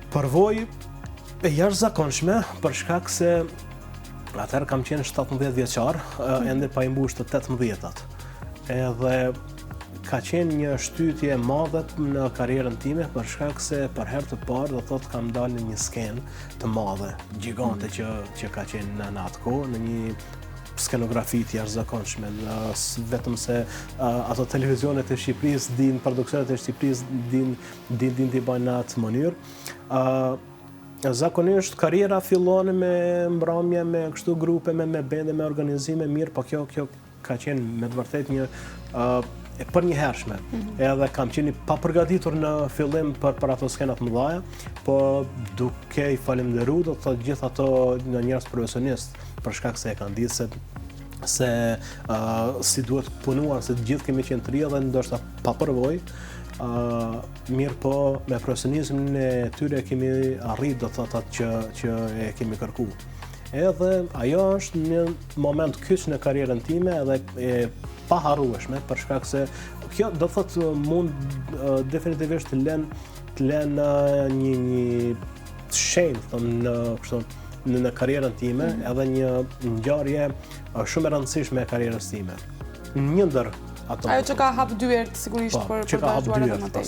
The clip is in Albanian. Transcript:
Përvojë e jashtëzakonshme për shkak se atëherë kam qenë 17 vjeçar, ende pa i mbush të 18-at. Edhe ka qenë një shtytje e madhe në karrierën time për shkak se për herë të parë do thotë kam dalë në një skenë të madhe, gjigante që ka qenë në atë kohë, në një skenografi të jashtëzakonshme, vetëm se ato televizionet e Shqipërisë, produksionet e Shqipërisë din t'i bajnë në atë mënyrë. Zakonisht karriera fillon me mbrëmje, me kështu grupe, me bende, me organizime mirë, po kjo ka qenë me të vërtet një e për një hershme. Edhe kam qenë pa përgatitur në fillim për ato skenat mëdhaja, po duke i falenderuar do të thotë gjithë ato njerëz profesionistë për shkak se e kanë ditë se si duhet punuar, se të gjithë kemi qenë të ri dhe ndoshta pa përvojë. Mirë po me profesionizmin e tyre kemi arrit do të thotë atë që e kemi kërkuar. Edhe ajo është një moment kyç në karrierën time edhe e paharrueshme për shkak se kjo do thotë mund definitivisht të lën një shenjë në karrierën time edhe një ngjarje shumë e rëndësishme e karrierës time. Një ndër ato. Ajo që ka hap dyert sigurisht për të vazhduar edhe më tej.